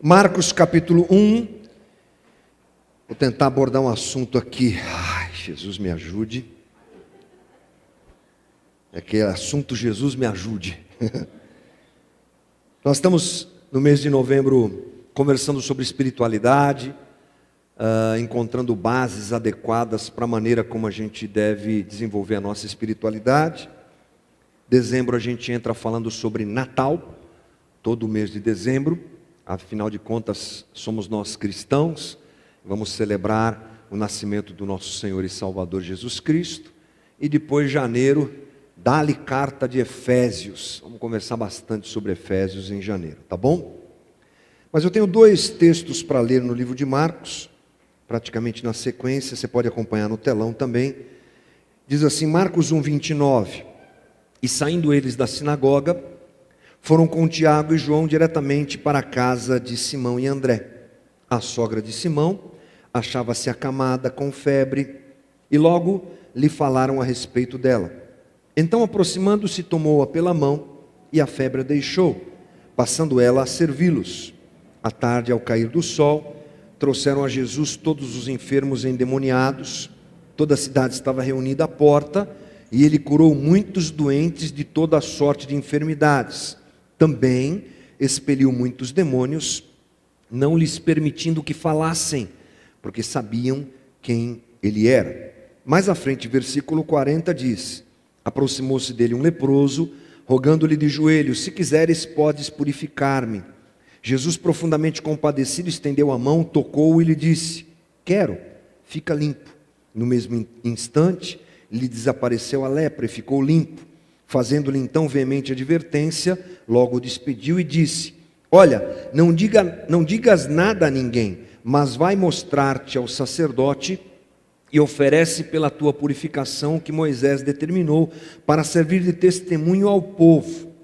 Marcos capítulo 1, vou tentar abordar um assunto aqui, ai, Jesus me ajude, é que assunto Jesus me ajude. Nós estamos no mês de novembro conversando sobre espiritualidade, encontrando bases adequadas para a maneira como a gente deve desenvolver a nossa espiritualidade. Dezembro a gente entra falando sobre Natal, todo o mês de dezembro. Afinal de contas, somos nós cristãos, vamos celebrar o nascimento do nosso Senhor e Salvador Jesus Cristo. E depois, janeiro, dá-lhe carta de Efésios. Vamos conversar bastante sobre Efésios em janeiro, tá bom? Mas eu tenho dois textos para ler no livro de Marcos, praticamente na sequência, você pode acompanhar no telão também. Diz assim, Marcos 1, 29. E saindo eles da sinagoga, foram com Tiago e João diretamente para a casa de Simão e André. A sogra de Simão achava-se acamada com febre, e logo lhe falaram a respeito dela. Então, aproximando-se, tomou-a pela mão, e a febre a deixou, passando ela a servi-los. À tarde, ao cair do sol, trouxeram a Jesus todos os enfermos endemoniados. Toda a cidade estava reunida à porta, e ele curou muitos doentes de toda a sorte de enfermidades. Também expeliu muitos demônios, não lhes permitindo que falassem, porque sabiam quem ele era. Mais à frente, versículo 40 diz: aproximou-se dele um leproso, rogando-lhe de joelhos: se quiseres, podes purificar-me. Jesus, profundamente compadecido, estendeu a mão, tocou-o e lhe disse: quero, fica limpo. No mesmo instante, lhe desapareceu a lepra e ficou limpo. Fazendo-lhe então veemente advertência, logo o despediu e disse: olha, não digas nada a ninguém, mas vai mostrar-te ao sacerdote e oferece pela tua purificação o que Moisés determinou para servir de testemunho ao povo.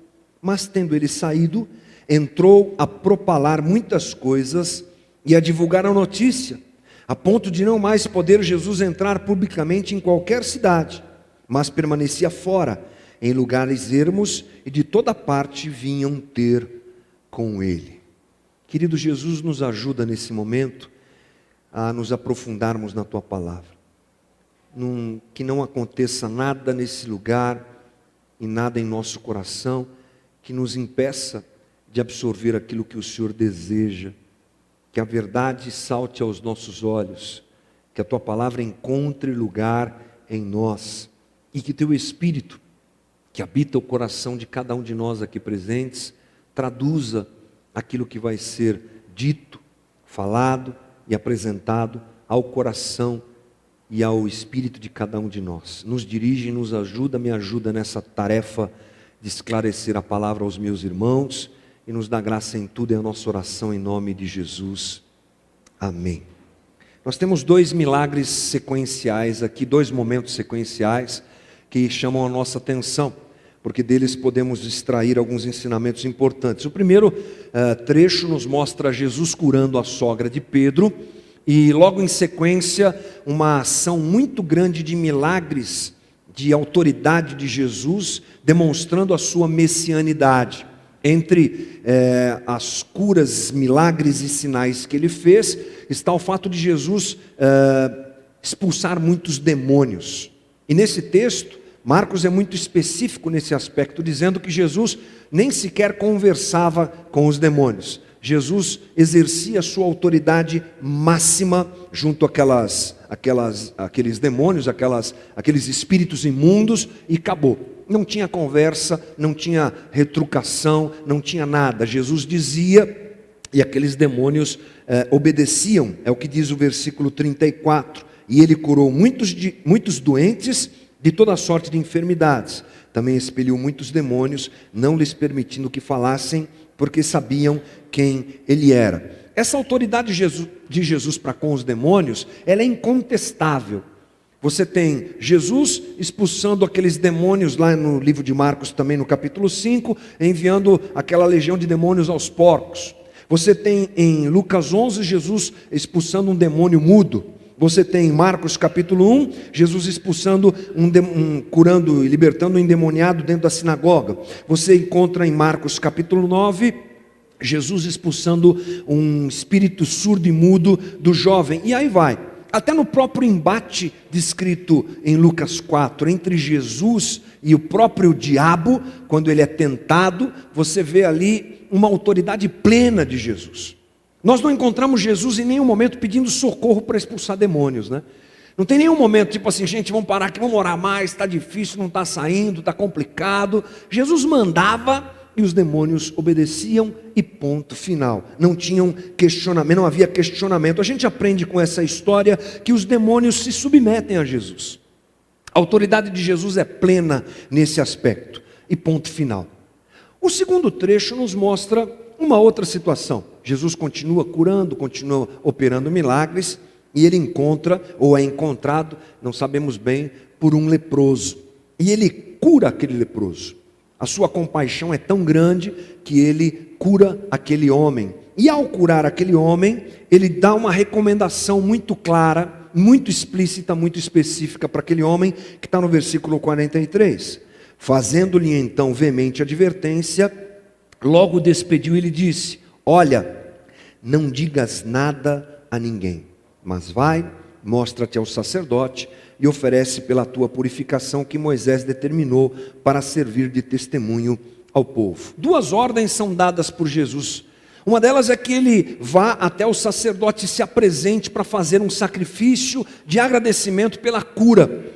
Mas tendo ele saído, entrou a propalar muitas coisas e a divulgar a notícia, a ponto de não mais poder Jesus entrar publicamente em qualquer cidade, mas permanecia fora, em lugares ermos, e de toda parte vinham ter com ele. Querido, Jesus nos ajuda nesse momento a nos aprofundarmos na tua palavra. Que não aconteça nada nesse lugar e nada em nosso coração que nos impeça de absorver aquilo que o Senhor deseja. Que a verdade salte aos nossos olhos, que a tua palavra encontre lugar em nós e que teu Espírito, que habita o coração de cada um de nós aqui presentes, traduza aquilo que vai ser dito, falado e apresentado ao coração e ao espírito de cada um de nós. Nos dirige, nos ajuda, me ajuda nessa tarefa de esclarecer a palavra aos meus irmãos e nos dá graça em tudo, é a nossa oração em nome de Jesus. Amém. Nós temos dois milagres sequenciais aqui, dois momentos sequenciais que chamam a nossa atenção, porque deles podemos extrair alguns ensinamentos importantes. O primeiro trecho nos mostra Jesus curando a sogra de Pedro, e logo em sequência, uma ação muito grande de milagres, de autoridade de Jesus, demonstrando a sua messianidade. Entre as curas, milagres e sinais que ele fez, está o fato de Jesus expulsar muitos demônios. E nesse texto, Marcos é muito específico nesse aspecto, dizendo que Jesus nem sequer conversava com os demônios. Jesus exercia a sua autoridade máxima junto àqueles demônios, aqueles espíritos imundos, e acabou. Não tinha conversa, não tinha retrucação, não tinha nada. Jesus dizia e aqueles demônios obedeciam. É o que diz o versículo 34. E ele curou muitos doentes de toda sorte de enfermidades. Também expeliu muitos demônios, não lhes permitindo que falassem, porque sabiam quem ele era. Essa autoridade de Jesus para com os demônios, ela é incontestável. Você tem Jesus expulsando aqueles demônios lá no livro de Marcos, também no capítulo 5, enviando aquela legião de demônios aos porcos. Você tem em Lucas 11, Jesus expulsando um demônio mudo. Você tem em Marcos capítulo 1, Jesus expulsando, curando e libertando um endemoniado dentro da sinagoga. Você encontra em Marcos capítulo 9, Jesus expulsando um espírito surdo e mudo do jovem, e aí vai. Até no próprio embate descrito em Lucas 4, entre Jesus e o próprio diabo, quando ele é tentado, você vê ali uma autoridade plena de Jesus. Nós não encontramos Jesus em nenhum momento pedindo socorro para expulsar demônios, né? Não tem nenhum momento tipo assim, gente, vamos parar aqui, vamos orar mais, está difícil, não está saindo, está complicado. Jesus mandava e os demônios obedeciam e ponto final. Não tinham questionamento, não havia questionamento. A gente aprende com essa história que os demônios se submetem a Jesus. A autoridade de Jesus é plena nesse aspecto e ponto final. O segundo trecho nos mostra uma outra situação. Jesus continua curando, continua operando milagres e ele encontra, ou é encontrado, não sabemos bem, por um leproso. E ele cura aquele leproso. A sua compaixão é tão grande que ele cura aquele homem. E ao curar aquele homem, ele dá uma recomendação muito clara, muito explícita, muito específica para aquele homem, que está no versículo 43. Fazendo-lhe então veemente advertência, logo despediu e lhe disse: olha, não digas nada a ninguém, mas vai, mostra-te ao sacerdote e oferece pela tua purificação que Moisés determinou para servir de testemunho ao povo. Duas ordens são dadas por Jesus. Uma delas é que ele vá até o sacerdote e se apresente para fazer um sacrifício de agradecimento pela cura.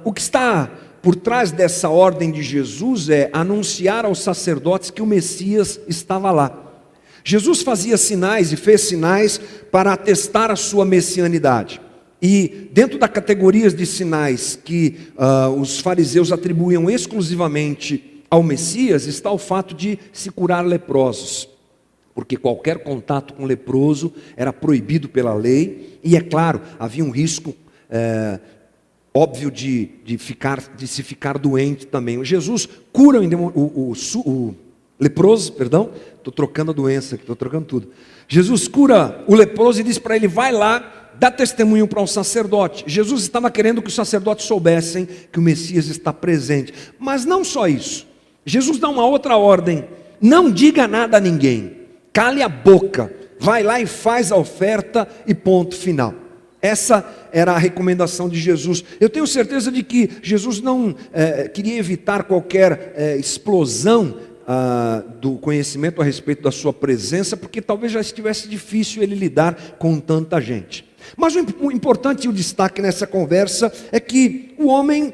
O que está por trás dessa ordem de Jesus é anunciar aos sacerdotes que o Messias estava lá. Jesus fazia sinais e fez sinais para atestar a sua messianidade. E dentro das categorias de sinais que os fariseus atribuíam exclusivamente ao Messias, está o fato de se curar leprosos. Porque qualquer contato com leproso era proibido pela lei. E é claro, havia um risco óbvio de se ficar doente também. Jesus cura o leproso, perdão, estou trocando a doença aqui, estou trocando tudo. Jesus cura o leproso e diz para ele: vai lá, dá testemunho para um sacerdote. Jesus estava querendo que os sacerdotes soubessem que o Messias está presente. Mas não só isso. Jesus dá uma outra ordem: não diga nada a ninguém, cale a boca, vai lá e faz a oferta e ponto final. Essa era a recomendação de Jesus. Eu tenho certeza de que Jesus não queria evitar qualquer explosão do conhecimento a respeito da sua presença, porque talvez já estivesse difícil ele lidar com tanta gente. Mas o importante e o destaque nessa conversa é que o homem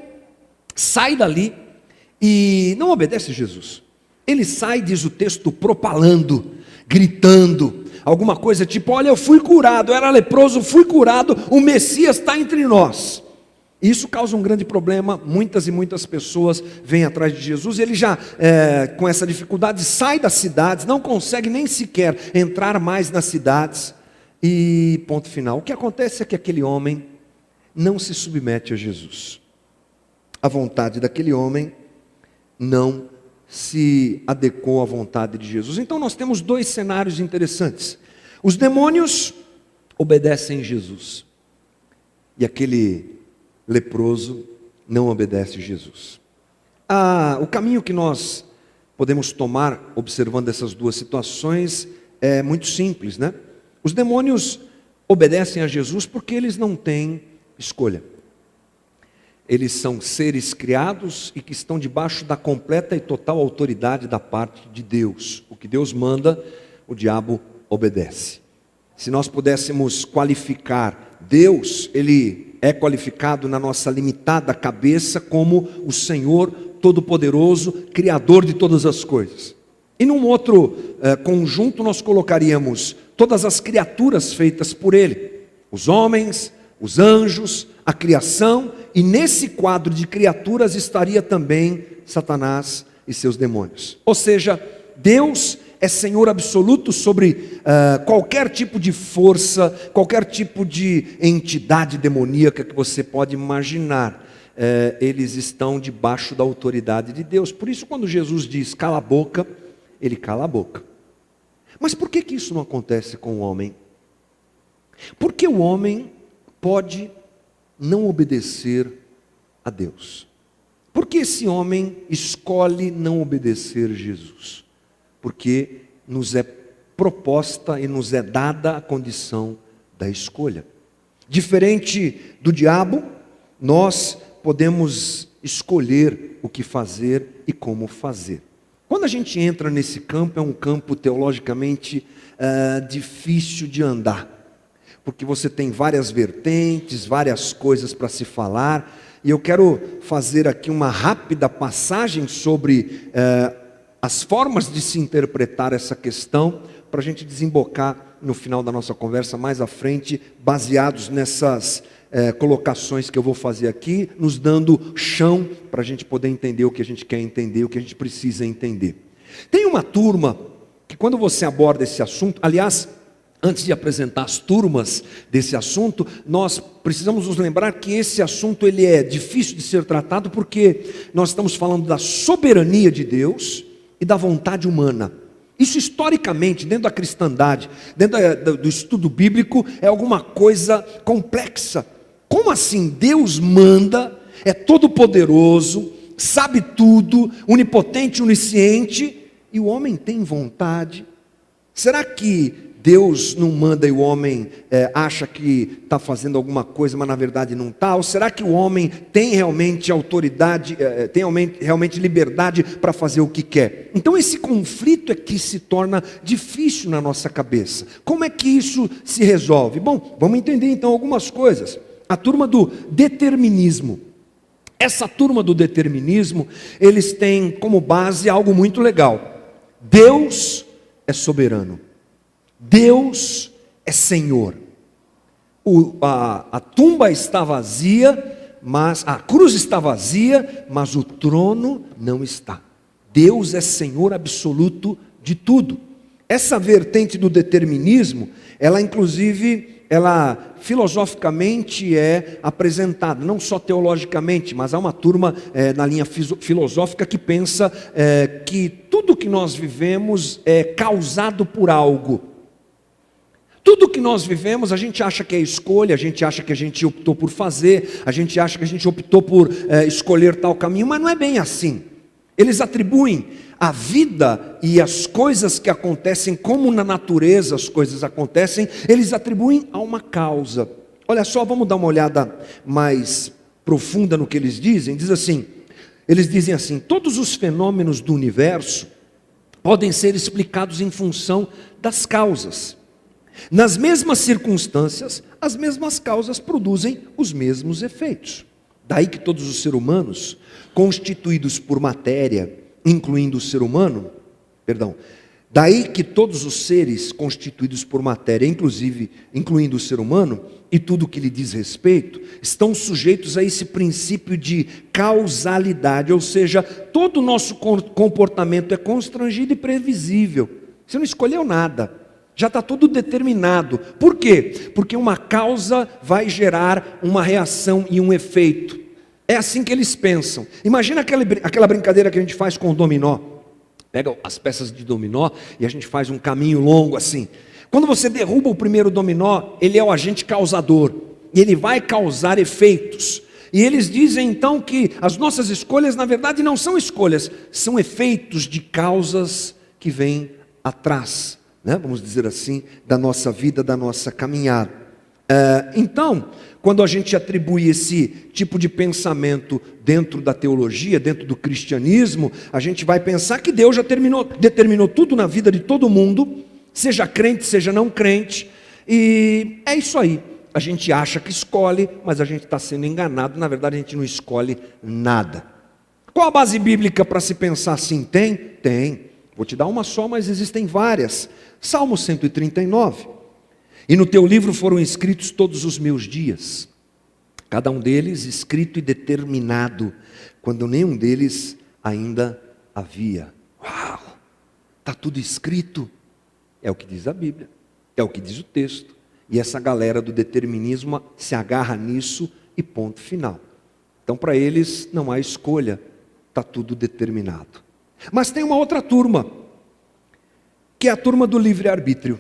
sai dali e não obedece a Jesus. Ele sai, diz o texto, propalando, gritando, alguma coisa tipo: olha, eu fui curado, eu era leproso, fui curado, o Messias está entre nós. Isso causa um grande problema. Muitas e muitas pessoas vêm atrás de Jesus, e ele já com essa dificuldade sai das cidades, não consegue nem sequer entrar mais nas cidades, e ponto final. O que acontece é que aquele homem não se submete a Jesus. A vontade daquele homem não se adequou à vontade de Jesus. Então nós temos dois cenários interessantes. Os demônios obedecem a Jesus, e aquele leproso não obedece a Jesus. O caminho que nós podemos tomar observando essas duas situações é muito simples, né? Os demônios obedecem a Jesus porque eles não têm escolha. Eles são seres criados e que estão debaixo da completa e total autoridade da parte de Deus. O que Deus manda, o diabo obedece. Se nós pudéssemos qualificar Deus, ele é qualificado na nossa limitada cabeça como o Senhor Todo-Poderoso, Criador de todas as coisas. E num outro conjunto nós colocaríamos todas as criaturas feitas por Ele, os homens, os anjos, a criação, e nesse quadro de criaturas estaria também Satanás e seus demônios. Ou seja, Deus é Senhor absoluto sobre qualquer tipo de força, qualquer tipo de entidade demoníaca que você pode imaginar. Eles estão debaixo da autoridade de Deus. Por isso, quando Jesus diz cala a boca, ele cala a boca. Mas por que isso não acontece com o homem? Porque o homem pode não obedecer a Deus. Por que esse homem escolhe não obedecer a Jesus? Porque nos é proposta e nos é dada a condição da escolha. Diferente do diabo, nós podemos escolher o que fazer e como fazer. Quando a gente entra nesse campo, é um campo teologicamente difícil de andar, porque você tem várias vertentes, várias coisas para se falar, e eu quero fazer aqui uma rápida passagem sobre as formas de se interpretar essa questão, para a gente desembocar no final da nossa conversa mais à frente, baseados nessas colocações que eu vou fazer aqui, nos dando chão para a gente poder entender o que a gente quer entender, o que a gente precisa entender. Tem uma turma que, quando você aborda esse assunto, aliás, antes de apresentar as turmas desse assunto, nós precisamos nos lembrar que esse assunto ele é difícil de ser tratado, porque nós estamos falando da soberania de Deus e da vontade humana. Isso historicamente, dentro da cristandade, dentro do estudo bíblico, é alguma coisa complexa. Como assim? Deus manda, é todo poderoso, sabe tudo, onipotente, onisciente, e o homem tem vontade? Será que Deus não manda e o homem acha que está fazendo alguma coisa, mas na verdade não está? Ou será que o homem tem realmente autoridade, tem realmente liberdade para fazer o que quer? Então esse conflito é que se torna difícil na nossa cabeça. Como é que isso se resolve? Bom, vamos entender então algumas coisas. A turma do determinismo. Essa turma do determinismo, eles têm como base algo muito legal. Deus é soberano. Deus é Senhor. A tumba está vazia, mas a cruz está vazia, mas o trono não está. Deus é Senhor absoluto de tudo. Essa vertente do determinismo, ela filosoficamente é apresentada, não só teologicamente, mas há uma turma na linha filosófica que pensa que tudo que nós vivemos é causado por algo. Tudo que nós vivemos, a gente acha que é escolha, a gente acha que a gente optou por fazer, a gente acha que a gente optou por escolher tal caminho, mas não é bem assim. Eles atribuem a vida e as coisas que acontecem, como na natureza as coisas acontecem, eles atribuem a uma causa. Olha só, vamos dar uma olhada mais profunda no que eles dizem. Eles dizem assim: todos os fenômenos do universo podem ser explicados em função das causas. Nas mesmas circunstâncias, as mesmas causas produzem os mesmos efeitos. Daí que todos os seres humanos, constituídos por matéria, incluindo o ser humano, daí que todos os seres constituídos por matéria, incluindo o ser humano, e tudo que lhe diz respeito, estão sujeitos a esse princípio de causalidade, ou seja, todo o nosso comportamento é constrangido e previsível. Você não escolheu nada. Já está tudo determinado. Por quê? Porque uma causa vai gerar uma reação e um efeito. É assim que eles pensam. Imagina aquela brincadeira que a gente faz com o dominó. Pega as peças de dominó e a gente faz um caminho longo assim. Quando você derruba o primeiro dominó, ele é o agente causador. E ele vai causar efeitos. E eles dizem então que as nossas escolhas, na verdade, não são escolhas, são efeitos de causas que vêm atrás. Vamos dizer assim, da nossa vida, da nossa caminhada. Então, quando a gente atribui esse tipo de pensamento dentro da teologia, dentro do cristianismo, a gente vai pensar que Deus já determinou tudo na vida de todo mundo, seja crente, seja não crente, e é isso aí. A gente acha que escolhe, mas a gente está sendo enganado, na verdade a gente não escolhe nada. Qual a base bíblica para se pensar assim? Tem. Vou te dar uma só, mas existem várias. Salmo 139. E no teu livro foram escritos todos os meus dias, cada um deles escrito e determinado, quando nenhum deles ainda havia. Uau! Está tudo escrito. É o que diz a Bíblia, é o que diz o texto. E essa galera do determinismo se agarra nisso e ponto final. Então para eles não há escolha, está tudo determinado. Mas tem uma outra turma, que é a turma do livre-arbítrio,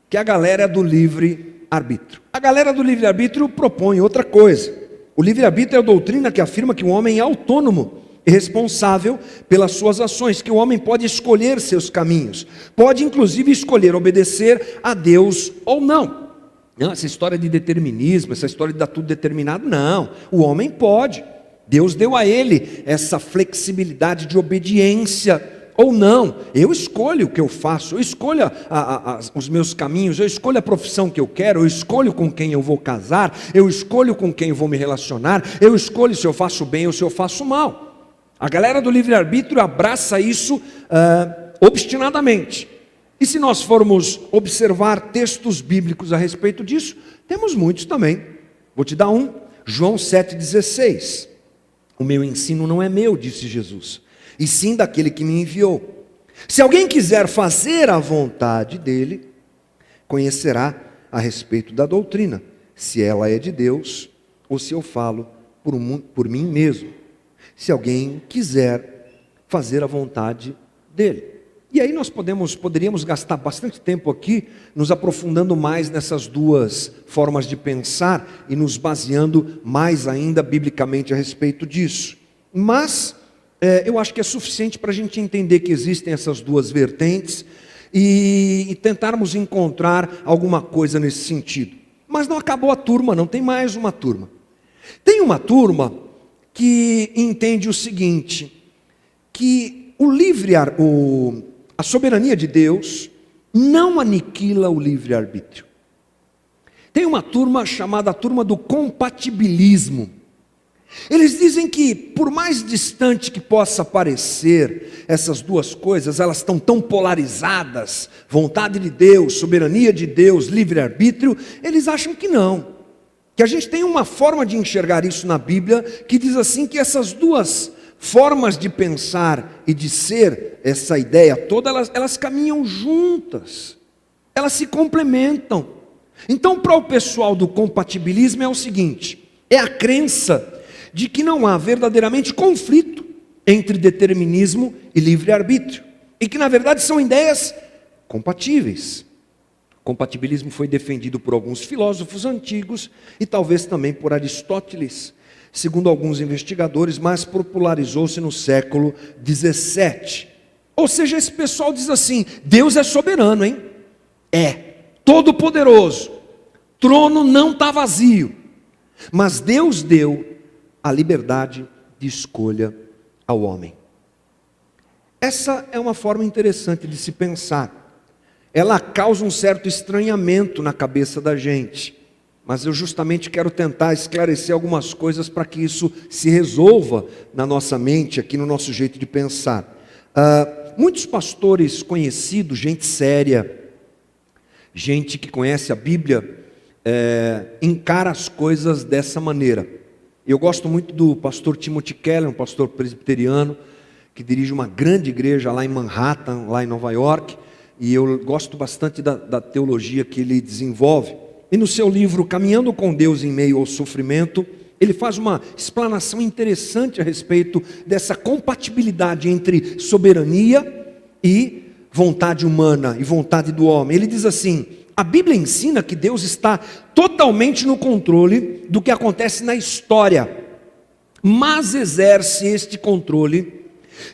que é a galera do livre-arbítrio. A galera do livre-arbítrio propõe outra coisa. O livre-arbítrio é a doutrina que afirma que o homem é autônomo e responsável pelas suas ações, que o homem pode escolher seus caminhos, pode inclusive escolher obedecer a Deus ou não. Não, essa história de determinismo, essa história de dar tudo determinado, não, o homem pode. Deus deu a ele essa flexibilidade de obediência ou não. Eu escolho o que eu faço, eu escolho os meus caminhos, eu escolho a profissão que eu quero, eu escolho com quem eu vou casar, eu escolho com quem eu vou me relacionar, eu escolho se eu faço bem ou se eu faço mal. A galera do livre-arbítrio abraça isso obstinadamente. E se nós formos observar textos bíblicos a respeito disso, temos muitos também. Vou te dar um, João 7,16. O meu ensino não é meu, disse Jesus, e sim daquele que me enviou. Se alguém quiser fazer a vontade dele, conhecerá a respeito da doutrina, se ela é de Deus, ou se eu falo por mim mesmo. Se alguém quiser fazer a vontade dele. E aí nós poderíamos gastar bastante tempo aqui, nos aprofundando mais nessas duas formas de pensar, e nos baseando mais ainda biblicamente a respeito disso. Mas eu acho que é suficiente para a gente entender que existem essas duas vertentes e tentarmos encontrar alguma coisa nesse sentido. Mas não acabou a turma, não tem mais uma turma. Tem uma turma que entende o seguinte, que a soberania de Deus não aniquila o livre-arbítrio. Tem uma turma chamada a turma do compatibilismo. Eles dizem que, por mais distante que possa parecer essas duas coisas, elas estão tão polarizadas, vontade de Deus, soberania de Deus, livre-arbítrio, eles acham que não. Que a gente tem uma forma de enxergar isso na Bíblia, que diz assim que essas duas formas de pensar e de ser, essa ideia toda, elas caminham juntas, elas se complementam. Então, para o pessoal do compatibilismo é o seguinte, é a crença de que não há verdadeiramente conflito entre determinismo e livre-arbítrio, e que na verdade são ideias compatíveis. O compatibilismo foi defendido por alguns filósofos antigos e talvez também por Aristóteles, segundo alguns investigadores, mas popularizou-se no século 17. Ou seja, esse pessoal diz assim, Deus é soberano, hein? É, todo poderoso, trono não está vazio, mas Deus deu a liberdade de escolha ao homem. Essa é uma forma interessante de se pensar. Ela causa um certo estranhamento na cabeça da gente, mas eu justamente quero tentar esclarecer algumas coisas para que isso se resolva na nossa mente, aqui no nosso jeito de pensar. Muitos pastores conhecidos, gente séria, gente que conhece a Bíblia, encara as coisas dessa maneira. Eu gosto muito do pastor Timothy Keller, um pastor presbiteriano, que dirige uma grande igreja lá em Manhattan, lá em Nova York, e eu gosto bastante da teologia que ele desenvolve. E no seu livro Caminhando com Deus em Meio ao Sofrimento, ele faz uma explanação interessante a respeito dessa compatibilidade entre soberania e vontade humana e vontade do homem. Ele diz assim, a Bíblia ensina que Deus está totalmente no controle do que acontece na história, mas exerce este controle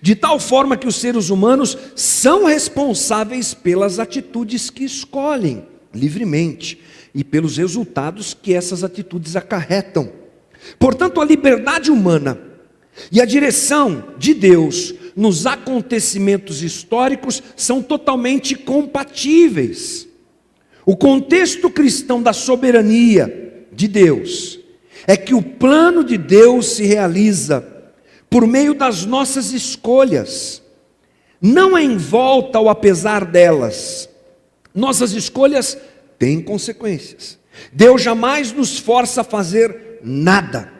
de tal forma que os seres humanos são responsáveis pelas atitudes que escolhem livremente e pelos resultados que essas atitudes acarretam. Portanto, a liberdade humana e a direção de Deus nos acontecimentos históricos são totalmente compatíveis. O contexto cristão da soberania de Deus é que o plano de Deus se realiza por meio das nossas escolhas, não em volta ou apesar delas. Nossas escolhas têm consequências. Deus jamais nos força a fazer nada.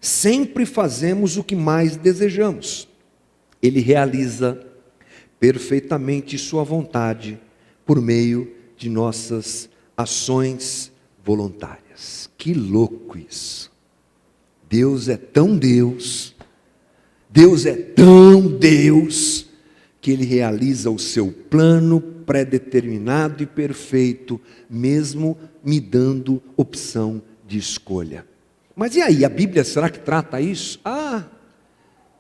Sempre fazemos o que mais desejamos. Ele realiza perfeitamente sua vontade por meio de nossas ações voluntárias. Que louco isso! Deus é tão Deus, Deus é tão Deus, que Ele realiza o seu plano pré-determinado e perfeito, mesmo me dando opção de escolha. Mas e aí, a Bíblia será que trata isso?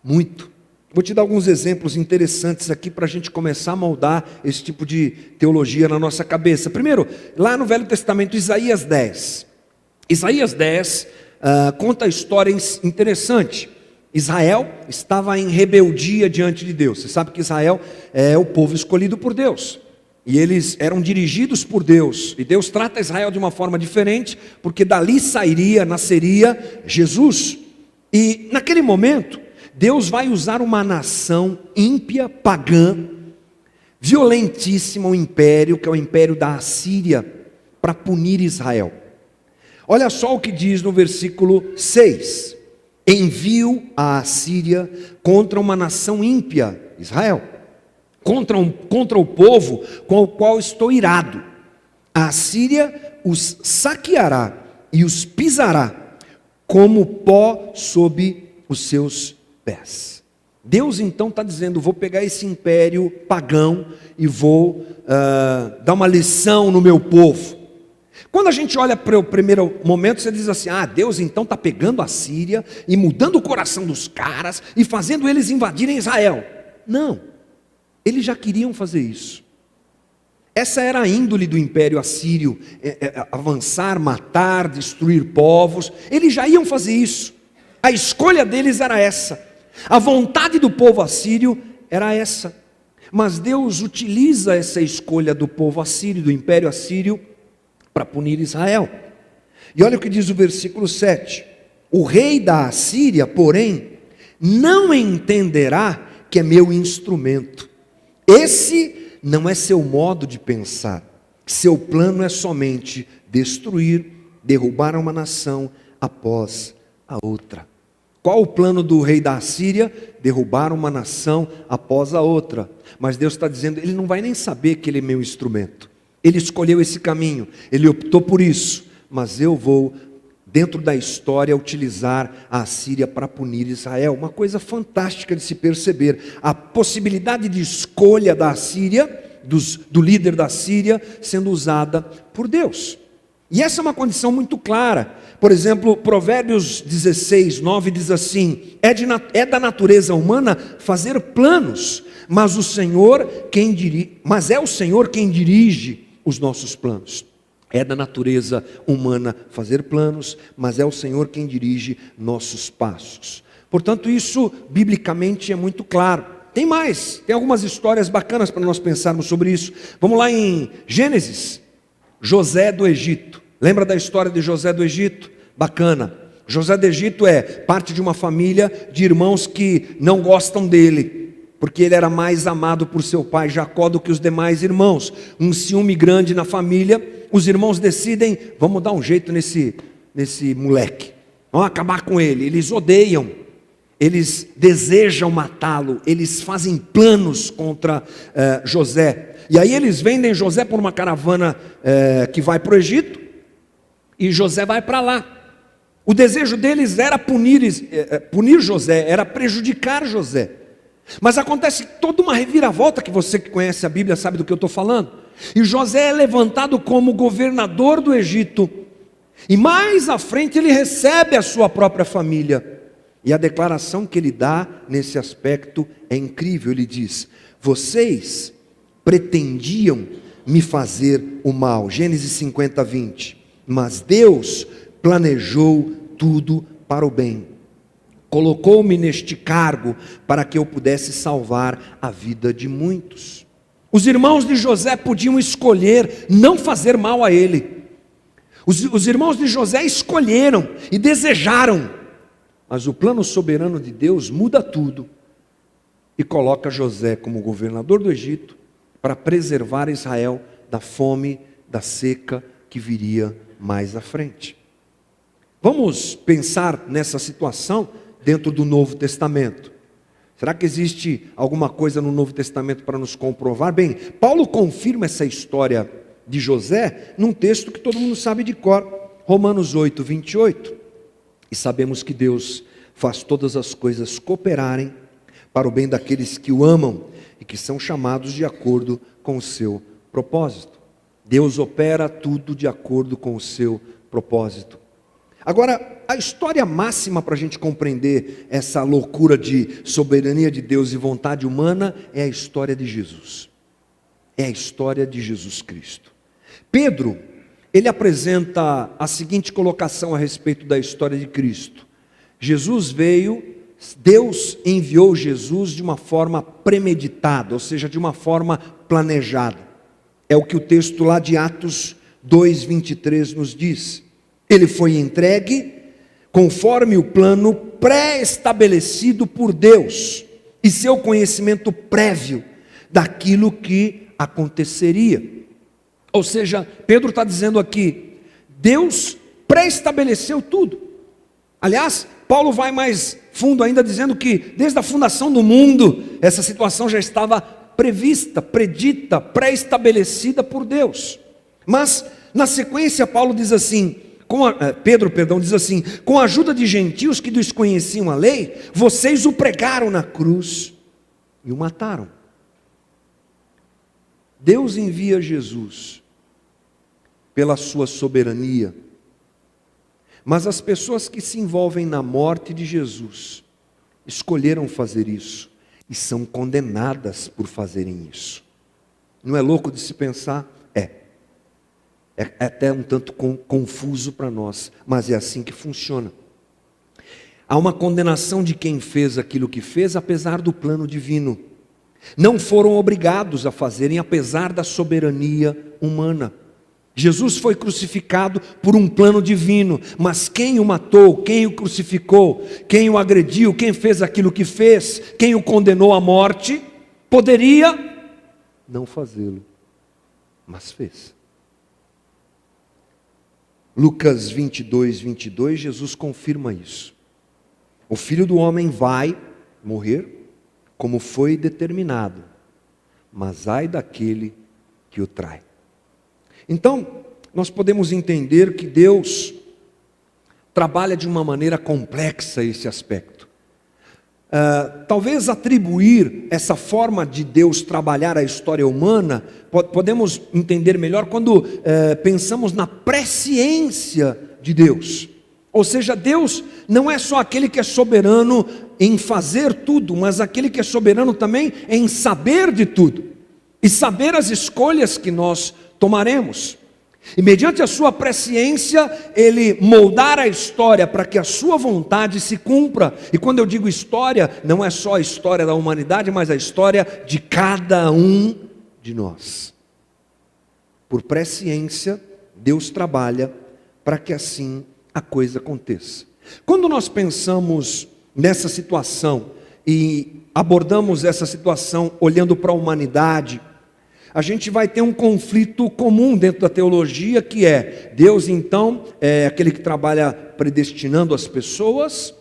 Muito. Vou te dar alguns exemplos interessantes aqui para a gente começar a moldar esse tipo de teologia na nossa cabeça. Primeiro, lá no Velho Testamento, Isaías 10. Isaías 10 conta a história interessante. Israel estava em rebeldia diante de Deus. Você sabe que Israel é o povo escolhido por Deus. E eles eram dirigidos por Deus. E Deus trata Israel de uma forma diferente, porque dali nasceria Jesus. E naquele momento, Deus vai usar uma nação ímpia, pagã, violentíssima, um império, que é o império da Assíria, para punir Israel. Olha só o que diz no versículo 6. Envio a Assíria contra uma nação ímpia, Israel, contra o povo com o qual estou irado. A Assíria os saqueará e os pisará como pó sob os seus pés. Deus então está dizendo: vou pegar esse império pagão e vou dar uma lição no meu povo. Quando a gente olha para o primeiro momento, você diz assim: Deus então está pegando a Síria e mudando o coração dos caras e fazendo eles invadirem Israel. Não, eles já queriam fazer isso. Essa era a índole do império assírio, avançar, matar, destruir povos. Eles já iam fazer isso. A escolha deles era essa. A vontade do povo assírio era essa. Mas Deus utiliza essa escolha do povo assírio, do império assírio, para punir Israel. E olha o que diz o versículo 7. O rei da Assíria, porém, não entenderá que é meu instrumento. Esse não é seu modo de pensar. Seu plano é somente destruir, derrubar uma nação após a outra. Qual o plano do rei da Assíria? Derrubar uma nação após a outra. Mas Deus está dizendo: ele não vai nem saber que ele é meu instrumento. Ele escolheu esse caminho, ele optou por isso. Mas eu vou, dentro da história, utilizar a Assíria para punir Israel. Uma coisa fantástica de se perceber. A possibilidade de escolha da Assíria, do líder da Síria, sendo usada por Deus. E essa é uma condição muito clara. Por exemplo, Provérbios 16, 9 diz assim: é da natureza humana fazer planos, mas é o Senhor quem dirige os nossos planos. É da natureza humana fazer planos, mas é o Senhor quem dirige nossos passos. Portanto, isso biblicamente é muito claro. Tem mais, tem algumas histórias bacanas para nós pensarmos sobre isso. Vamos lá em Gênesis, José do Egito. Lembra da história de José do Egito? Bacana. José do Egito é parte de uma família de irmãos que não gostam dele, porque ele era mais amado por seu pai Jacó do que os demais irmãos. Um ciúme grande na família. Os irmãos decidem: vamos dar um jeito nesse moleque, vamos acabar com ele. Eles odeiam, eles desejam matá-lo, eles fazem planos contra José. E aí eles vendem José por uma caravana que vai para o Egito, e José vai para lá. O desejo deles era punir José, era prejudicar José. Mas acontece toda uma reviravolta, que você que conhece a Bíblia sabe do que eu estou falando. E José é levantado como governador do Egito. E mais à frente ele recebe a sua própria família. E a declaração que ele dá nesse aspecto é incrível. Ele diz: vocês pretendiam me fazer o mal. Gênesis 50, 20. Mas Deus planejou tudo para o bem. Colocou-me neste cargo para que eu pudesse salvar a vida de muitos. Os irmãos de José podiam escolher não fazer mal a ele. Os irmãos de José escolheram e desejaram. Mas o plano soberano de Deus muda tudo e coloca José como governador do Egito para preservar Israel da fome, da seca que viria mais à frente. Vamos pensar nessa situação dentro do Novo Testamento. Será que existe alguma coisa no Novo Testamento para nos comprovar? Bem, Paulo confirma essa história de José num texto que todo mundo sabe de cor, Romanos 8, 28. E sabemos que Deus faz todas as coisas cooperarem para o bem daqueles que o amam e que são chamados de acordo com o seu propósito. Deus opera tudo de acordo com o seu propósito. Agora, a história máxima para a gente compreender essa loucura de soberania de Deus e vontade humana é a história de Jesus. É a história de Jesus Cristo. Pedro, ele apresenta a seguinte colocação a respeito da história de Cristo. Jesus veio, Deus enviou Jesus de uma forma premeditada, ou seja, de uma forma planejada. É o que o texto lá de Atos 2:23 nos diz. Ele foi entregue conforme o plano pré-estabelecido por Deus e seu conhecimento prévio daquilo que aconteceria. Ou seja, Pedro está dizendo aqui, Deus pré-estabeleceu tudo. Aliás, Paulo vai mais fundo ainda dizendo que desde a fundação do mundo, essa situação já estava prevista, predita, pré-estabelecida por Deus. Mas, na sequência, Paulo diz assim, Pedro diz assim, com a ajuda de gentios que desconheciam a lei, vocês o pregaram na cruz e o mataram. Deus envia Jesus pela sua soberania, mas as pessoas que se envolvem na morte de Jesus escolheram fazer isso e são condenadas por fazerem isso. Não é louco de se pensar? É até um tanto confuso para nós, mas é assim que funciona. Há uma condenação de quem fez aquilo que fez, apesar do plano divino. Não foram obrigados a fazerem, apesar da soberania humana. Jesus foi crucificado por um plano divino, mas quem o matou, quem o crucificou, quem o agrediu, quem fez aquilo que fez, quem o condenou à morte, poderia não fazê-lo, mas fez. Lucas 22:22, Jesus confirma isso. O Filho do Homem vai morrer como foi determinado, mas ai daquele que o trai. Então, nós podemos entender que Deus trabalha de uma maneira complexa esse aspecto. Talvez atribuir essa forma de Deus trabalhar a história humana, podemos entender melhor quando pensamos na presciência de Deus. Ou seja, Deus não é só aquele que é soberano em fazer tudo, mas aquele que é soberano também em saber de tudo. E saber as escolhas que nós tomaremos. E mediante a sua presciência, Ele moldar a história para que a sua vontade se cumpra. E quando eu digo história, não é só a história da humanidade, mas a história de cada um de nós. Por presciência, Deus trabalha para que assim a coisa aconteça. Quando nós pensamos nessa situação e abordamos essa situação olhando para a humanidade, a gente vai ter um conflito comum dentro da teologia, que é, Deus então é aquele que trabalha predestinando as pessoas,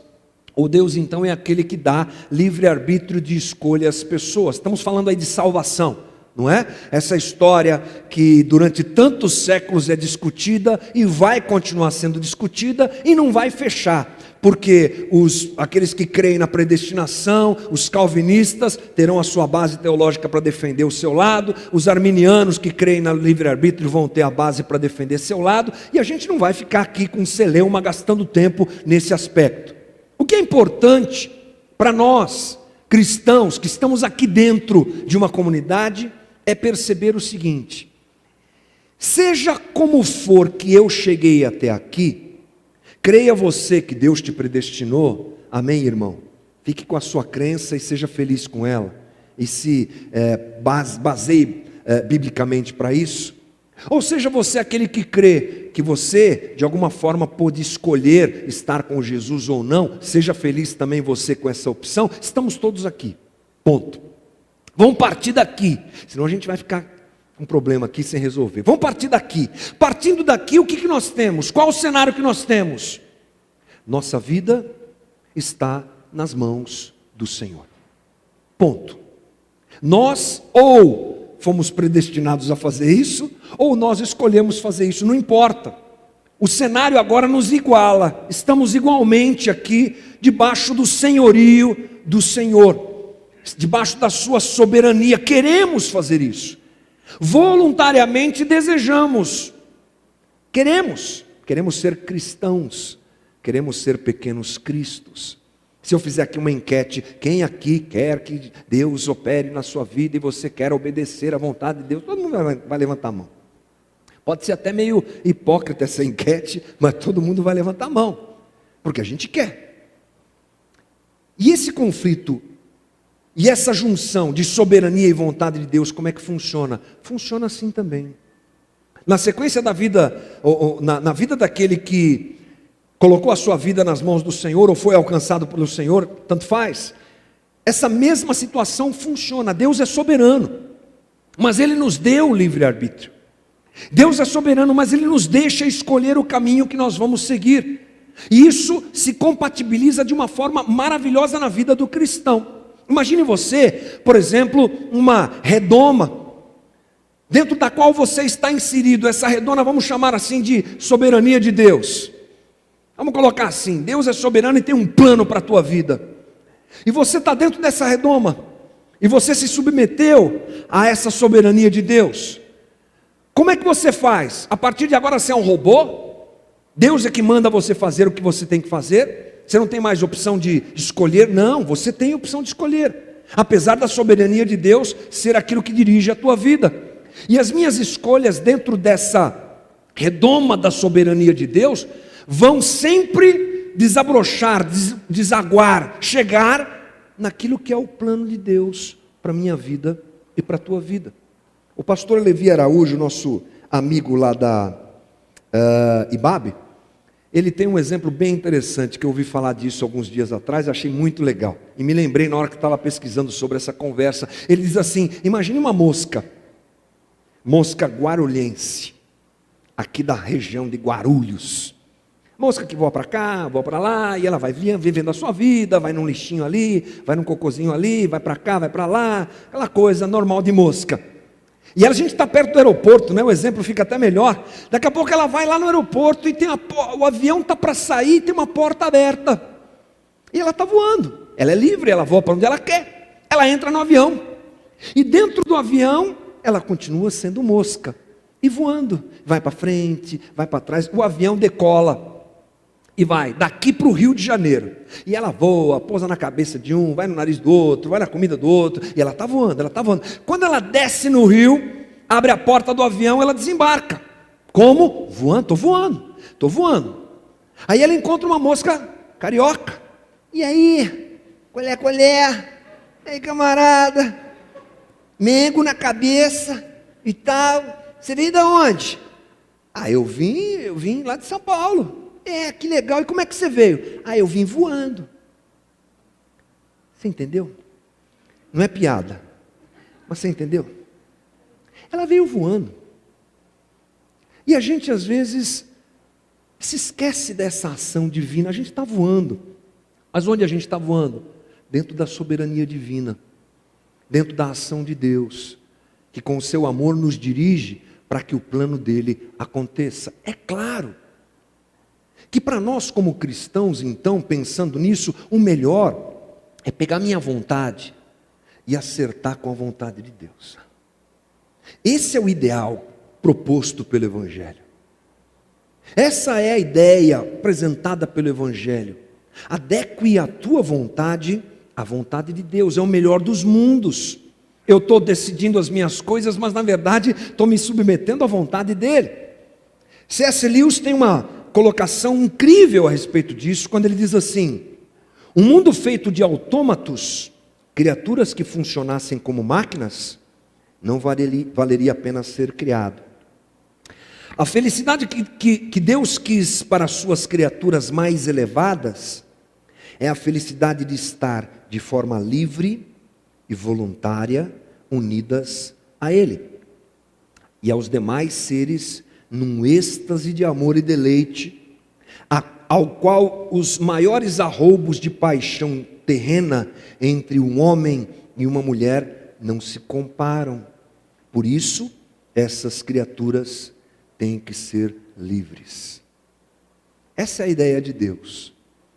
ou Deus então é aquele que dá livre-arbítrio de escolha às pessoas. Estamos falando aí de salvação, não é? Essa história que durante tantos séculos é discutida e vai continuar sendo discutida e não vai fechar. Porque aqueles que creem na predestinação, os calvinistas terão a sua base teológica para defender o seu lado, os arminianos que creem no livre-arbítrio vão ter a base para defender seu lado, e a gente não vai ficar aqui com celeuma gastando tempo nesse aspecto. O que é importante para nós, cristãos, que estamos aqui dentro de uma comunidade, é perceber o seguinte: seja como for que eu cheguei até aqui, creia você que Deus te predestinou, amém, irmão? Fique com a sua crença e seja feliz com ela, e se baseie biblicamente para isso. Ou seja, você é aquele que crê que você, de alguma forma, pôde escolher estar com Jesus ou não, seja feliz também você com essa opção, estamos todos aqui, ponto. Vamos partir daqui, senão a gente vai ficar com um problema aqui sem resolver. Vamos partir daqui. Partindo daqui, o que nós temos? Qual o cenário que nós temos? Nossa vida está nas mãos do Senhor. Ponto. Nós ou fomos predestinados a fazer isso, ou nós escolhemos fazer isso, não importa. O cenário agora nos iguala. Estamos igualmente aqui debaixo do senhorio do Senhor, debaixo da sua soberania. Queremos fazer isso. Voluntariamente desejamos. Queremos ser cristãos. Queremos ser pequenos cristos. Se eu fizer aqui uma enquete, quem aqui quer que Deus opere na sua vida e você quer obedecer à vontade de Deus? Todo mundo vai levantar a mão. Pode ser até meio hipócrita essa enquete, mas todo mundo vai levantar a mão, porque a gente quer. E esse conflito, e essa junção de soberania e vontade de Deus, como é que funciona? Funciona assim também. Na sequência da vida, na vida daquele que colocou a sua vida nas mãos do Senhor, ou foi alcançado pelo Senhor, tanto faz, essa mesma situação funciona. Deus é soberano, mas Ele nos deu o livre-arbítrio. Deus é soberano, mas Ele nos deixa escolher o caminho que nós vamos seguir. E isso se compatibiliza de uma forma maravilhosa na vida do cristão. Imagine você, por exemplo, uma redoma, dentro da qual você está inserido. Essa redoma vamos chamar assim de soberania de Deus. Vamos colocar assim, Deus é soberano e tem um plano para a tua vida. E você está dentro dessa redoma, e você se submeteu a essa soberania de Deus. Como é que você faz? A partir de agora você é um robô? Deus é que manda você fazer o que você tem que fazer? Você não tem mais opção de escolher? Não, você tem opção de escolher. Apesar da soberania de Deus ser aquilo que dirige a tua vida. E as minhas escolhas dentro dessa redoma da soberania de Deus vão sempre desabrochar, desaguar, chegar naquilo que é o plano de Deus para a minha vida e para a tua vida. O pastor Levi Araújo, nosso amigo lá da IBAB, ele tem um exemplo bem interessante, que eu ouvi falar disso alguns dias atrás, achei muito legal, e me lembrei na hora que estava pesquisando sobre essa conversa. Ele diz assim, imagine uma mosca guarulhense, aqui da região de Guarulhos, mosca que voa para cá, voa para lá, e ela vai vivendo a sua vida, vai num lixinho ali, vai num cocôzinho ali, vai para cá, vai para lá, aquela coisa normal de mosca. E a gente está perto do aeroporto, né? O exemplo fica até melhor. Daqui a pouco ela vai lá no aeroporto e o avião está para sair e tem uma porta aberta. E ela está voando, ela é livre, ela voa para onde ela quer, ela entra no avião. E dentro do avião, ela continua sendo mosca e voando, vai para frente, vai para trás, o avião decola. E vai daqui para o Rio de Janeiro. E ela voa, pousa na cabeça de um, vai no nariz do outro, vai na comida do outro. E ela está voando, ela está voando. Quando ela desce no rio, abre a porta do avião, ela desembarca. Como? Voando, estou voando. Aí ela encontra uma mosca carioca. E aí? Colé? E aí, camarada? Mengo na cabeça e tal. Você veio de onde? Ah, eu vim lá de São Paulo. É, que legal, e como é que você veio? Ah, eu vim voando. Você entendeu? Não é piada, mas você entendeu? Ela veio voando. E a gente às vezes se esquece dessa ação divina. A gente está voando, mas onde a gente está voando? Dentro da soberania divina, dentro da ação de Deus, que com o seu amor nos dirige para que o plano dele aconteça. É claro que para nós como cristãos, então, pensando nisso, o melhor é pegar minha vontade e acertar com a vontade de Deus. Esse é o ideal proposto pelo Evangelho. Essa é a ideia apresentada pelo Evangelho. Adeque a tua vontade à vontade de Deus, é o melhor dos mundos. Eu estou decidindo as minhas coisas, mas na verdade estou me submetendo à vontade dele. C.S. Lewis tem uma colocação incrível a respeito disso, quando ele diz assim: um mundo feito de autômatos, criaturas que funcionassem como máquinas, não valeria a pena ser criado. A felicidade que Deus quis para as suas criaturas mais elevadas é a felicidade de estar de forma livre e voluntária unidas a Ele e aos demais seres num êxtase de amor e deleite, ao qual os maiores arroubos de paixão terrena entre um homem e uma mulher não se comparam. Por isso, essas criaturas têm que ser livres. Essa é a ideia de Deus,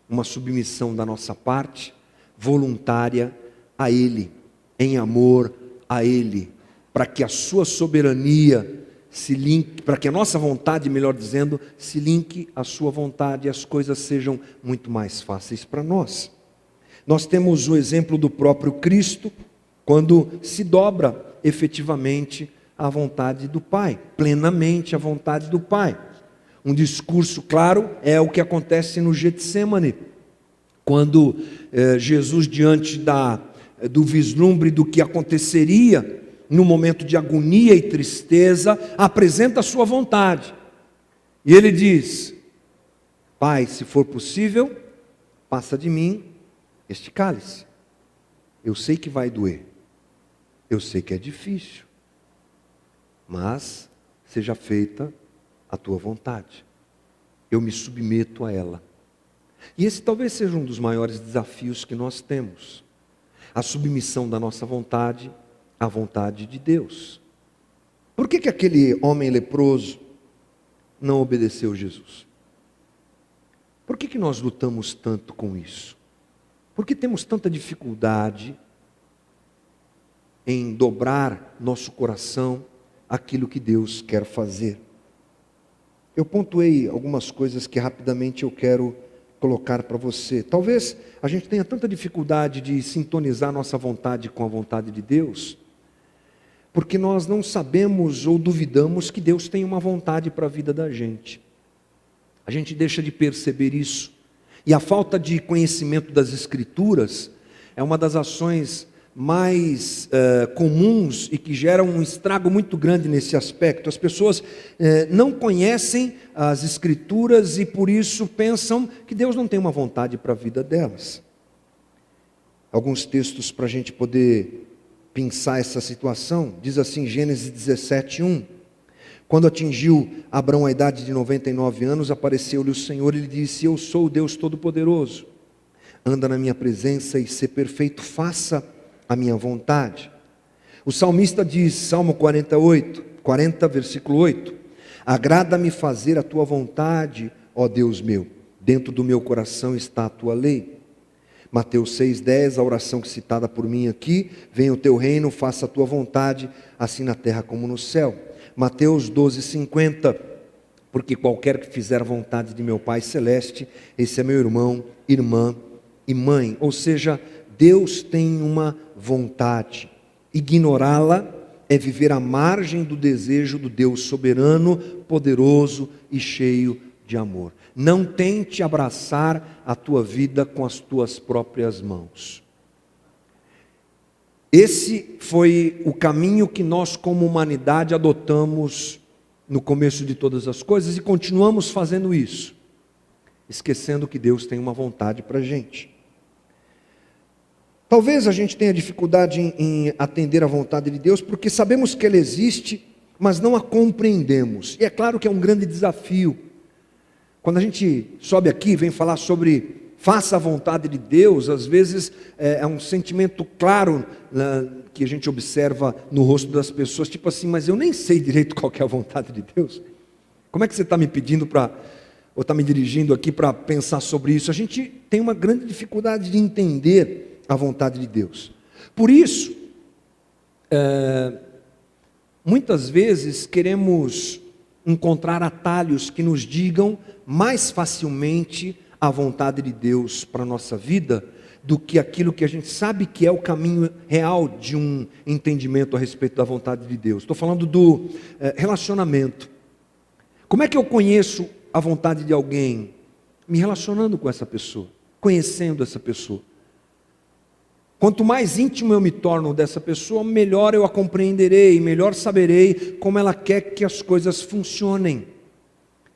uma submissão da nossa parte, voluntária a Ele, em amor a Ele, para que a sua soberania se linke, para que a nossa vontade, melhor dizendo, se linke à sua vontade e as coisas sejam muito mais fáceis para nós. Nós temos o exemplo do próprio Cristo, quando se dobra efetivamente à vontade do Pai, plenamente à vontade do Pai. Um discurso claro é o que acontece no Getsêmani, quando Jesus, diante do vislumbre do que aconteceria no momento de agonia e tristeza, apresenta a sua vontade. E ele diz: Pai, se for possível, passa de mim este cálice. Eu sei que vai doer, eu sei que é difícil, mas seja feita a tua vontade. Eu me submeto a ela. E esse talvez seja um dos maiores desafios que nós temos: a submissão da nossa vontade à vontade de Deus. Por que aquele homem leproso não obedeceu Jesus? Por que nós lutamos tanto com isso? Por que temos tanta dificuldade em dobrar nosso coração àquilo que Deus quer fazer? Eu pontuei algumas coisas que rapidamente eu quero colocar para você. Talvez a gente tenha tanta dificuldade de sintonizar nossa vontade com a vontade de Deus, porque nós não sabemos ou duvidamos que Deus tem uma vontade para a vida da gente. A gente deixa de perceber isso. E a falta de conhecimento das Escrituras é uma das ações mais comuns e que geram um estrago muito grande nesse aspecto. As pessoas não conhecem as Escrituras e por isso pensam que Deus não tem uma vontade para a vida delas. Alguns textos para a gente poder pensar essa situação. Diz assim, Gênesis 17:1. Quando atingiu Abrão a idade de 99 anos, apareceu-lhe o Senhor e lhe disse: Eu sou o Deus Todo-Poderoso. Anda na minha presença e ser perfeito, faça a minha vontade. O salmista diz, Salmo 40, versículo 8: Agrada-me fazer a tua vontade, ó Deus meu, dentro do meu coração está a tua lei. Mateus 6,10, a oração citada por mim aqui: venha o teu reino, faça a tua vontade, assim na terra como no céu. Mateus 12,50, porque qualquer que fizer a vontade de meu Pai Celeste, esse é meu irmão, irmã e mãe. Ou seja, Deus tem uma vontade. Ignorá-la é viver à margem do desejo do Deus soberano, poderoso e cheio de amor. Não tente abraçar a tua vida com as tuas próprias mãos. Esse foi o caminho que nós como humanidade adotamos no começo de todas as coisas e continuamos fazendo isso, esquecendo que Deus tem uma vontade para a gente. Talvez a gente tenha dificuldade em atender à vontade de Deus, porque sabemos que ela existe, mas não a compreendemos. E é claro que é um grande desafio. Quando a gente sobe aqui, vem falar sobre faça a vontade de Deus, às vezes é um sentimento claro que a gente observa no rosto das pessoas, tipo assim, mas eu nem sei direito qual que é a vontade de Deus. Como é que você está me pedindo ou está me dirigindo aqui para pensar sobre isso? A gente tem uma grande dificuldade de entender a vontade de Deus. Por isso, muitas vezes queremos encontrar atalhos que nos digam mais facilmente a vontade de Deus para a nossa vida do que aquilo que a gente sabe que é o caminho real de um entendimento a respeito da vontade de Deus. Estou falando do relacionamento. Como é que eu conheço a vontade de alguém? Me relacionando com essa pessoa, conhecendo essa pessoa. Quanto mais íntimo eu me torno dessa pessoa, melhor eu a compreenderei, melhor saberei como ela quer que as coisas funcionem.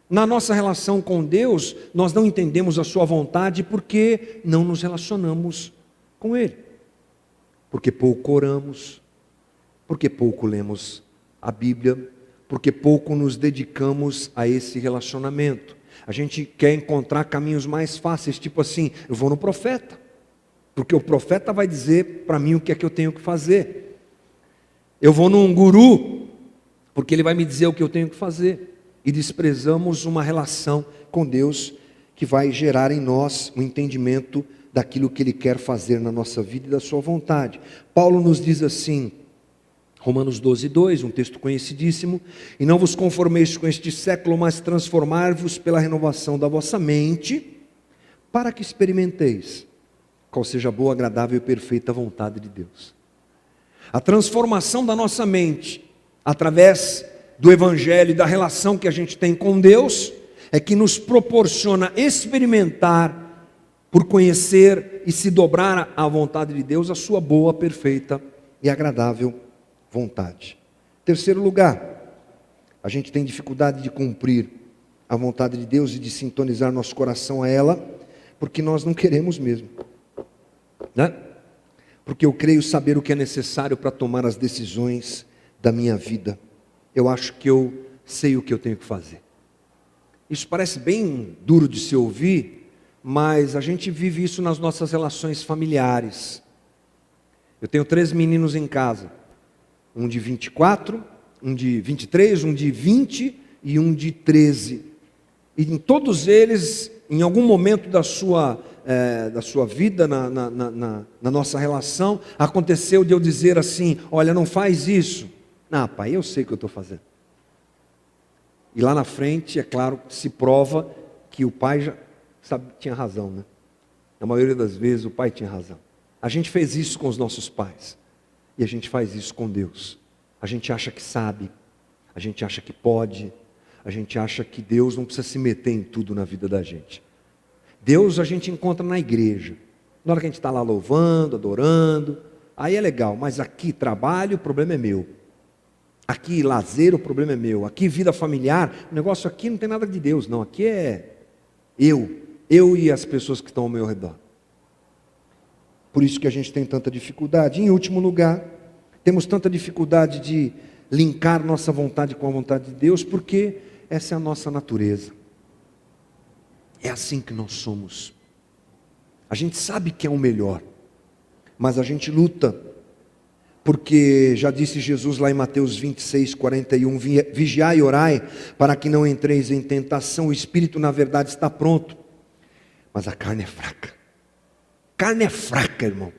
Na nossa relação com Deus, nós não entendemos a sua vontade porque não nos relacionamos com Ele. Porque pouco oramos, porque pouco lemos a Bíblia, porque pouco nos dedicamos a esse relacionamento. A gente quer encontrar caminhos mais fáceis, tipo assim, eu vou no profeta, porque o profeta vai dizer para mim o que é que eu tenho que fazer. Eu vou num guru, porque ele vai me dizer o que eu tenho que fazer. E desprezamos uma relação com Deus que vai gerar em nós um entendimento daquilo que Ele quer fazer na nossa vida e da sua vontade. Paulo nos diz assim, Romanos 12:2, um texto conhecidíssimo. E não vos conformeis com este século, mas transformai-vos pela renovação da vossa mente, para que experimenteis qual seja a boa, agradável e perfeita vontade de Deus. A transformação da nossa mente, através do Evangelho e da relação que a gente tem com Deus, é que nos proporciona experimentar, por conhecer e se dobrar à vontade de Deus, a sua boa, perfeita e agradável vontade. Terceiro lugar, a gente tem dificuldade de cumprir a vontade de Deus e de sintonizar nosso coração a ela, porque nós não queremos mesmo, né? Porque eu creio saber o que é necessário para tomar as decisões da minha vida. Eu acho que eu sei o que eu tenho que fazer. Isso parece bem duro de se ouvir, mas a gente vive isso nas nossas relações familiares. Eu tenho 3 meninos em casa, um de 24, um de 23, um de 20 e um de 13. E em todos eles, em algum momento da sua vida, na nossa relação, aconteceu de eu dizer assim: olha, não faz isso. Ah, pai, eu sei o que eu estou fazendo. E lá na frente, é claro, se prova que o pai já tinha razão, né? Na maioria das vezes o pai tinha razão. A gente fez isso com os nossos pais. E a gente faz isso com Deus. A gente acha que sabe. A gente acha que pode. A gente acha que Deus não precisa se meter em tudo na vida da gente. Deus a gente encontra na igreja. Na hora que a gente está lá louvando, adorando, aí é legal. Mas aqui, trabalho, o problema é meu. Aqui, lazer, o problema é meu. Aqui, vida familiar, o negócio aqui não tem nada de Deus, não. Aqui é eu e as pessoas que estão ao meu redor. Por isso que a gente tem tanta dificuldade. Em último lugar, temos tanta dificuldade de linkar nossa vontade com a vontade de Deus, porque essa é a nossa natureza. É assim que nós somos. A gente sabe que é o melhor, mas a gente luta, porque já disse Jesus lá em Mateus 26:41, vigiai e orai, para que não entreis em tentação. O espírito na verdade está pronto, mas a carne é fraca. Carne é fraca, irmão.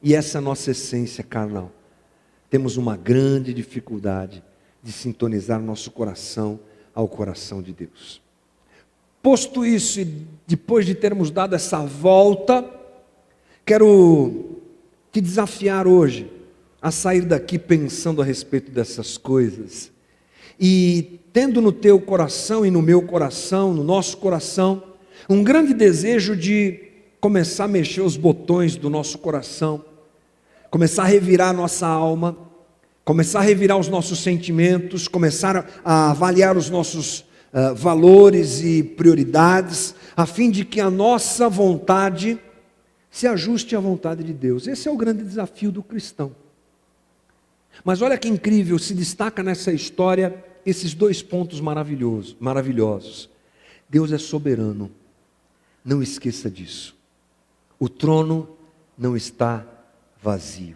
E essa é a nossa essência carnal. Temos uma grande dificuldade de sintonizar nosso coração ao coração de Deus. Posto isso, e depois de termos dado essa volta, quero te desafiar hoje a sair daqui pensando a respeito dessas coisas. E tendo no teu coração e no meu coração, no nosso coração, um grande desejo de começar a mexer os botões do nosso coração, começar a revirar a nossa alma, começar a revirar os nossos sentimentos, começar a avaliar os nossos valores e prioridades, a fim de que a nossa vontade se ajuste à vontade de Deus. Esse é o grande desafio do cristão. Mas olha que incrível, se destaca nessa história esses 2 pontos maravilhosos. Deus é soberano, não esqueça disso. O trono não está vazio,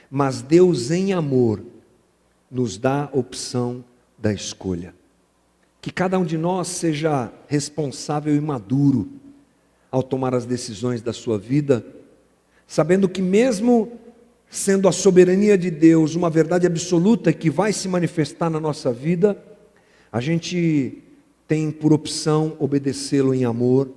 mas Deus em amor nos dá a opção da escolha. Que cada um de nós seja responsável e maduro ao tomar as decisões da sua vida, sabendo que mesmo sendo a soberania de Deus uma verdade absoluta que vai se manifestar na nossa vida, a gente tem por opção obedecê-lo em amor,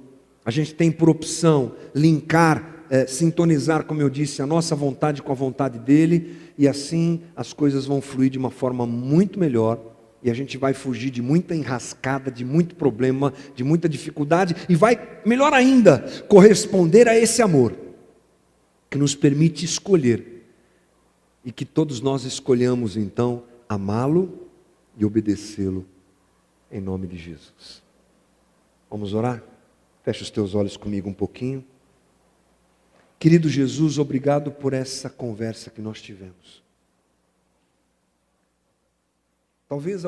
a gente tem por opção linkar, sintonizar, como eu disse, a nossa vontade com a vontade dele, e assim as coisas vão fluir de uma forma muito melhor, e a gente vai fugir de muita enrascada, de muito problema, de muita dificuldade, e vai, melhor ainda, corresponder a esse amor, que nos permite escolher, e que todos nós escolhamos então, amá-lo e obedecê-lo, em nome de Jesus. Vamos orar? Fecha os teus olhos comigo um pouquinho. Querido Jesus, obrigado por essa conversa que nós tivemos. Talvez